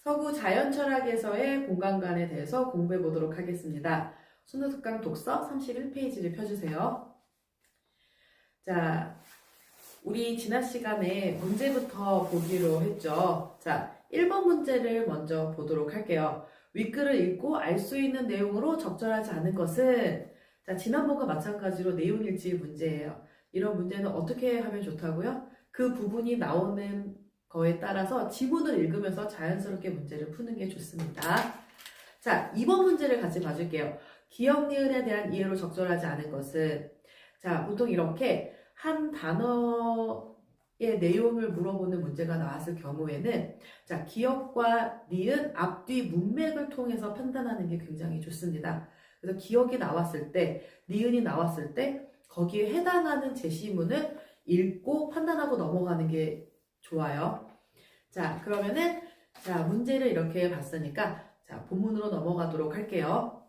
서구 자연철학에서의 공간관에 대해서 공부해 보도록 하겠습니다. 순서특강 독서 31페이지를 펴주세요. 자, 우리 지난 시간에 문제부터 보기로 했죠. 자, 1번 문제를 먼저 보도록 할게요. 윗글을 읽고 알 수 있는 내용으로 적절하지 않은 것은, 자, 지난번과 마찬가지로 내용일지 문제예요. 이런 문제는 어떻게 하면 좋다고요? 그 부분이 나오는 거에 따라서 지문을 읽으면서 자연스럽게 문제를 푸는 게 좋습니다. 자, 2번 문제를 같이 봐줄게요. 기억, 니은에 대한 이해로 적절하지 않은 것은, 자, 보통 이렇게 한 단어의 내용을 물어보는 문제가 나왔을 경우에는, 자, 기억과 니은, 앞뒤 문맥을 통해서 판단하는 게 굉장히 좋습니다. 그래서 기억이 나왔을 때, 니은이 나왔을 때, 거기에 해당하는 제시문을 읽고 판단하고 넘어가는 게 좋아요. 자, 그러면은, 자, 문제를 이렇게 봤으니까, 자, 본문으로 넘어가도록 할게요.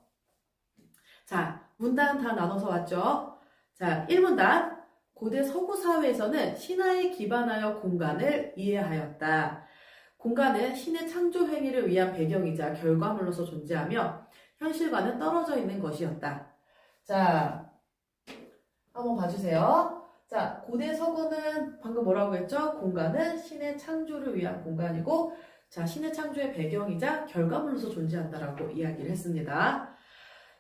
자, 문단 다 나눠서 왔죠? 자, 1문단. 고대 서구 사회에서는 신화에 기반하여 공간을 이해하였다. 공간은 신의 창조 행위를 위한 배경이자 결과물로서 존재하며 현실과는 떨어져 있는 것이었다. 자, 한번 봐주세요. 자, 고대 서구는 방금 뭐라고 했죠? 공간은 신의 창조를 위한 공간이고, 자, 신의 창조의 배경이자 결과물로서 존재한다라고 이야기를 했습니다.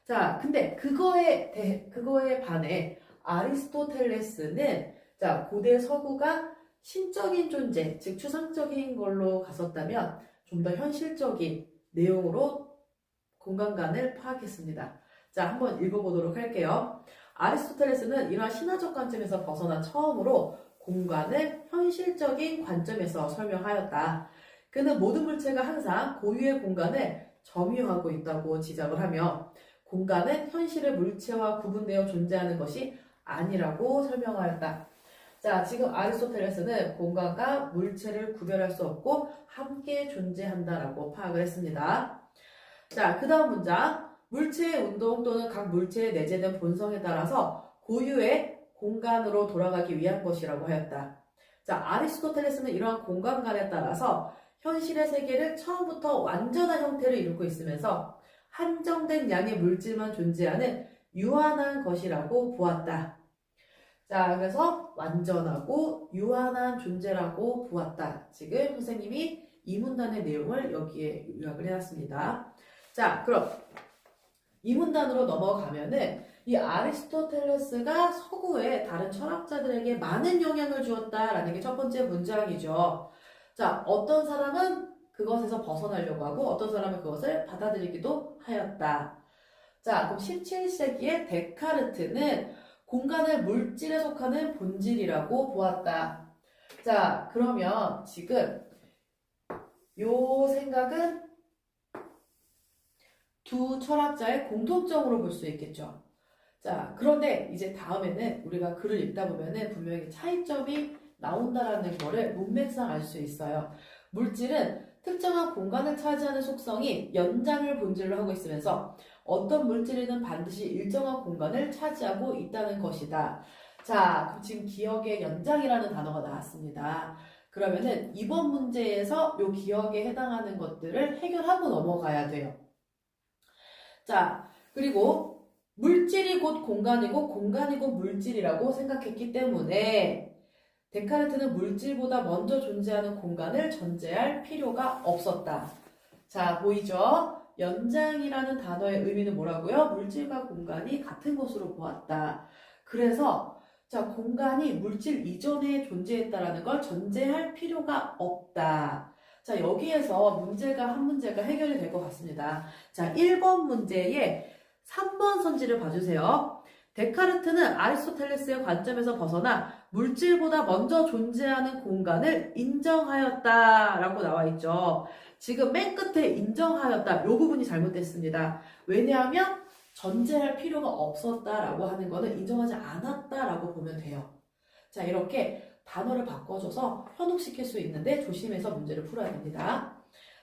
자, 근데 그거에 반해 아리스토텔레스는, 자, 고대 서구가 신적인 존재, 즉 추상적인 걸로 갔었다면 좀 더 현실적인 내용으로 공간관을 파악했습니다. 자, 한번 읽어보도록 할게요. 아리스토텔레스는 이러한 신화적 관점에서 벗어나 처음으로 공간을 현실적인 관점에서 설명하였다. 그는 모든 물체가 항상 고유의 공간을 점유하고 있다고 지적을 하며 공간은 현실의 물체와 구분되어 존재하는 것이 아니라고 설명하였다. 자, 지금 아리스토텔레스는 공간과 물체를 구별할 수 없고 함께 존재한다라고 파악을 했습니다. 자, 그 다음 문장. 물체의 운동 또는 각 물체에 내재된 본성에 따라서 고유의 공간으로 돌아가기 위한 것이라고 하였다. 자, 아리스토텔레스는 이러한 공간관에 따라서 현실의 세계를 처음부터 완전한 형태를 이루고 있으면서 한정된 양의 물질만 존재하는 유한한 것이라고 보았다. 자, 그래서 완전하고 유한한 존재라고 보았다. 지금 선생님이 이 문단의 내용을 여기에 요약을 해놨습니다. 자, 그럼 이 문단으로 넘어가면은 이 아리스토텔레스가 서구의 다른 철학자들에게 많은 영향을 주었다라는 게 첫 번째 문장이죠. 자, 어떤 사람은 그것에서 벗어나려고 하고 어떤 사람은 그것을 받아들이기도 하였다. 자, 그럼 17세기의 데카르트는 공간을 물질에 속하는 본질이라고 보았다. 자, 그러면 지금 요 생각은 두 철학자의 공통점으로 볼 수 있겠죠. 자, 그런데 이제 다음에는 우리가 글을 읽다 보면은 분명히 차이점이 나온다라는 거를 문맥상 알 수 있어요. 물질은 특정한 공간을 차지하는 속성이 연장을 본질로 하고 있으면서 어떤 물질에는 반드시 일정한 공간을 차지하고 있다는 것이다. 자, 그럼 지금 기억의 연장이라는 단어가 나왔습니다. 그러면은 이번 문제에서 이 기억에 해당하는 것들을 해결하고 넘어가야 돼요. 자, 그리고 물질이 곧 공간이고 공간이 곧 물질이라고 생각했기 때문에 데카르트는 물질보다 먼저 존재하는 공간을 전제할 필요가 없었다. 자, 보이죠? 연장이라는 단어의 의미는 뭐라고요? 물질과 공간이 같은 것으로 보았다. 그래서 자, 공간이 물질 이전에 존재했다라는 걸 전제할 필요가 없다. 자, 여기에서 한 문제가 해결이 될 것 같습니다. 자, 1번 문제의 3번 선지를 봐주세요. 데카르트는 아리스토텔레스의 관점에서 벗어나 물질보다 먼저 존재하는 공간을 인정하였다라고 나와 있죠. 지금 맨 끝에 인정하였다. 이 부분이 잘못됐습니다. 왜냐하면 전제할 필요가 없었다라고 하는 거는 인정하지 않았다라고 보면 돼요. 자, 이렇게 단어를 바꿔줘서 현혹시킬 수 있는데 조심해서 문제를 풀어야 됩니다.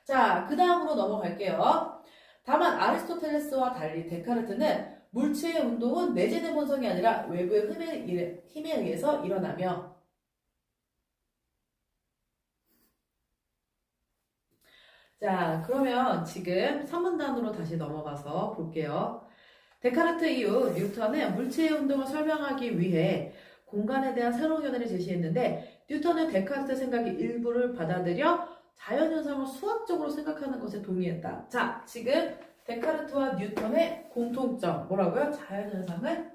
자, 그 다음으로 넘어갈게요. 다만 아리스토텔레스와 달리 데카르트는 물체의 운동은 내재된 본성이 아니라 외부의 힘에 의해서 일어나며 자, 그러면 지금 3문단으로 다시 넘어가서 볼게요. 데카르트 이후 뉴턴은 물체의 운동을 설명하기 위해 공간에 대한 새로운 견해를 제시했는데 뉴턴은 데카르트 생각의 일부를 받아들여 자연현상을 수학적으로 생각하는 것에 동의했다. 자, 지금 데카르트와 뉴턴의 공통점 뭐라고요? 자연현상을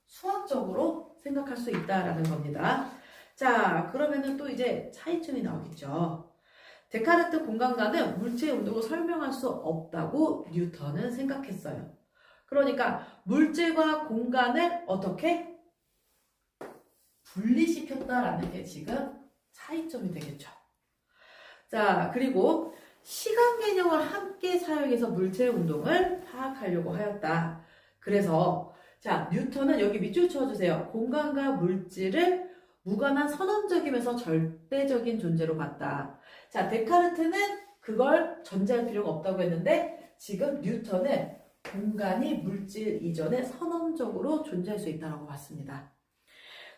수학적으로 생각할 수 있다라는 겁니다. 자, 그러면은 또 이제 차이점이 나오겠죠. 데카르트 공간과는 물체의 운동을 설명할 수 없다고 뉴턴은 생각했어요. 그러니까 물질과 공간을 어떻게 분리시켰다라는 게 지금 차이점이 되겠죠. 자, 그리고 시간 개념을 함께 사용해서 물체의 운동을 파악하려고 하였다. 그래서 자, 뉴턴은 여기 밑줄 쳐주세요. 공간과 물질을 무관한 선언적이면서 절대적인 존재로 봤다. 자, 데카르트는 그걸 전제할 필요가 없다고 했는데 지금 뉴턴은 공간이 물질 이전에 선언적으로 존재할 수 있다고 봤습니다.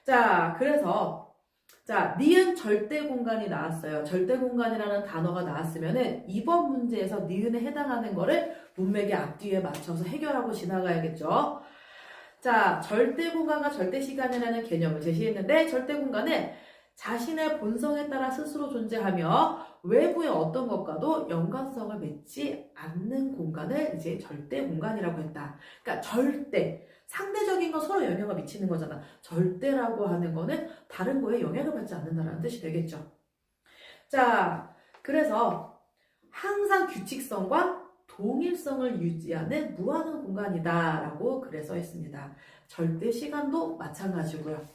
자, 그래서 자, 니은 절대 공간이 나왔어요. 절대 공간이라는 단어가 나왔으면은 이번 문제에서 니은에 해당하는 거를 문맥의 앞뒤에 맞춰서 해결하고 지나가야겠죠. 자, 절대 공간과 절대 시간이라는 개념을 제시했는데 절대 공간은 자신의 본성에 따라 스스로 존재하며 외부의 어떤 것과도 연관성을 맺지 않는 공간을 이제 절대 공간이라고 했다. 그러니까 절대, 상대적인 건 서로 영향을 미치는 거잖아. 절대라고 하는 거는 다른 거에 영향을 받지 않는다는 뜻이 되겠죠. 자, 그래서 항상 규칙성과 동일성을 유지하는 무한한 공간이다라고 그래서 했습니다. 절대 시간도 마찬가지고요.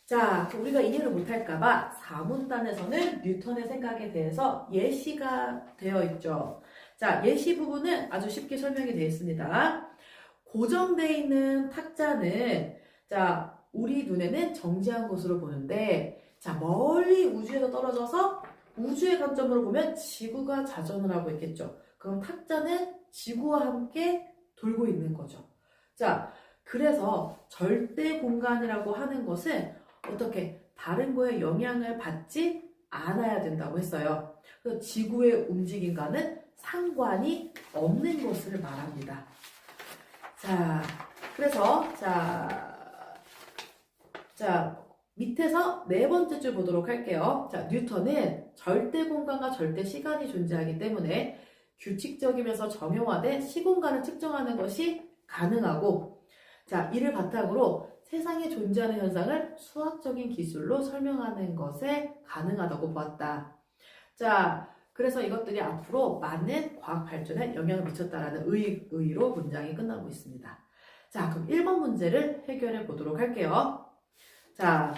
자, 우리가 이해를 못할까봐 4문단에서는 뉴턴의 생각에 대해서 예시가 되어 있죠. 자, 예시 부분은 아주 쉽게 설명이 되어 있습니다. 고정되어 있는 탁자는 자, 우리 눈에는 정지한 것으로 보는데 자, 멀리 우주에서 떨어져서 우주의 관점으로 보면 지구가 자전을 하고 있겠죠. 그럼 탁자는 지구와 함께 돌고 있는 거죠. 자, 그래서 절대 공간이라고 하는 것은 어떻게 다른 거에 영향을 받지 않아야 된다고 했어요. 그래서 지구의 움직임과는 상관이 없는 것을 말합니다. 자, 그래서 자 밑에서 네 번째 줄 보도록 할게요. 자, 뉴턴은 절대 공간과 절대 시간이 존재하기 때문에 규칙적이면서 정형화된 시공간을 측정하는 것이 가능하고 자, 이를 바탕으로 세상에 존재하는 현상을 수학적인 기술로 설명하는 것에 가능하다고 보았다. 자, 그래서 이것들이 앞으로 많은 과학 발전에 영향을 미쳤다라는 의의로 문장이 끝나고 있습니다. 자, 그럼 1번 문제를 해결해 보도록 할게요. 자,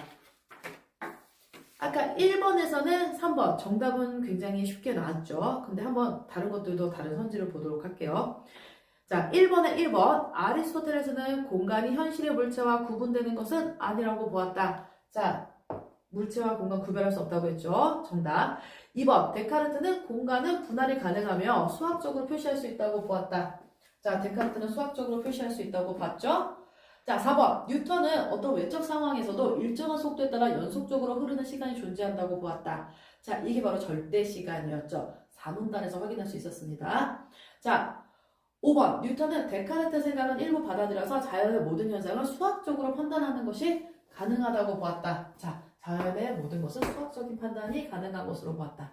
아까 1번에서는 3번 정답은 굉장히 쉽게 나왔죠. 근데 한번 다른 것들도 다른 선지를 보도록 할게요. 자, 1번에 1번 아리스토텔레스는 공간이 현실의 물체와 구분되는 것은 아니라고 보았다. 자, 물체와 공간 구별할 수 없다고 했죠. 정답. 2번 데카르트는 공간은 분할이 가능하며 수학적으로 표시할 수 있다고 보았다. 자, 데카르트는 수학적으로 표시할 수 있다고 봤죠. 자, 4번 뉴턴은 어떤 외적 상황에서도 일정한 속도에 따라 연속적으로 흐르는 시간이 존재한다고 보았다. 자, 이게 바로 절대 시간이었죠. 4문단에서 확인할 수 있었습니다. 자, 5번 뉴턴은 데카르트 생각은 일부 받아들여서 자연의 모든 현상을 수학적으로 판단하는 것이 가능하다고 보았다. 자, 자연의 모든 것은 수학적인 판단이 가능한 것으로 보았다.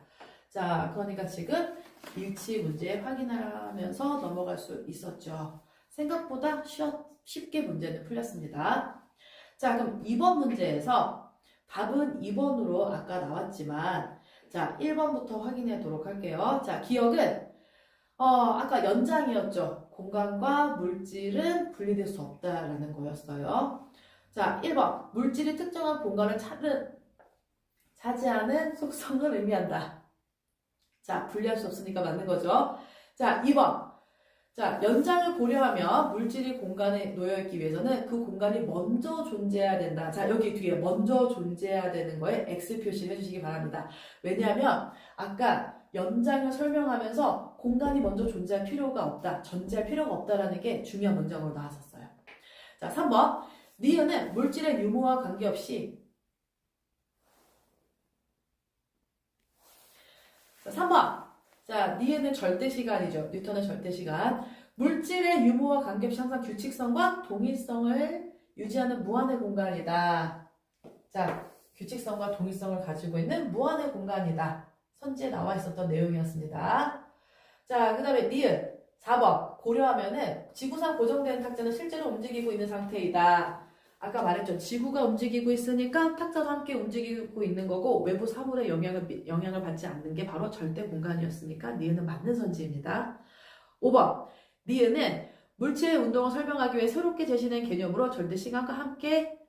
자, 그러니까 지금 일치 문제 확인하면서 넘어갈 수 있었죠. 생각보다 쉽게 문제는 풀렸습니다. 자, 그럼 2번 문제에서 답은 2번으로 아까 나왔지만 자, 1번부터 확인하도록 할게요. 자, 기억은 아까 연장이었죠. 공간과 물질은 분리될 수 없다라는 거였어요. 자, 1번. 물질이 특정한 공간을 차지하는 속성을 의미한다. 자, 분리할 수 없으니까 맞는 거죠. 자, 2번. 자, 연장을 고려하며 물질이 공간에 놓여있기 위해서는 그 공간이 먼저 존재해야 된다. 자, 여기 뒤에 먼저 존재해야 되는 거에 X 표시를 해주시기 바랍니다. 왜냐하면 아까 연장을 설명하면서 공간이 먼저 존재할 필요가 없다. 존재할 필요가 없다라는 게 중요한 문장으로 나왔었어요. 자, 3번. 니은은 물질의 유무와 관계없이 자, 3번. 자, 니은은 절대시간이죠. 뉴턴의 절대시간. 물질의 유무와 관계없이 항상 규칙성과 동일성을 유지하는 무한의 공간이다. 자, 규칙성과 동일성을 가지고 있는 무한의 공간이다. 선지에 나와 있었던 내용이었습니다. 자, 그 다음에 니은 4번 고려하면은 지구상 고정된 탁자는 실제로 움직이고 있는 상태이다. 아까 말했죠. 지구가 움직이고 있으니까 탁자도 함께 움직이고 있는 거고 외부 사물의 영향을 받지 않는 게 바로 절대 공간이었으니까 니은은 맞는 선지입니다. 5번 니은은 물체의 운동을 설명하기 위해 새롭게 제시된 개념으로 절대 시간과 함께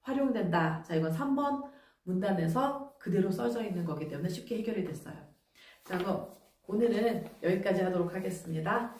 활용된다. 자, 이건 3번 문단에서 그대로 써져 있는 거기 때문에 쉽게 해결이 됐어요. 자, 그럼 오늘은 여기까지 하도록 하겠습니다.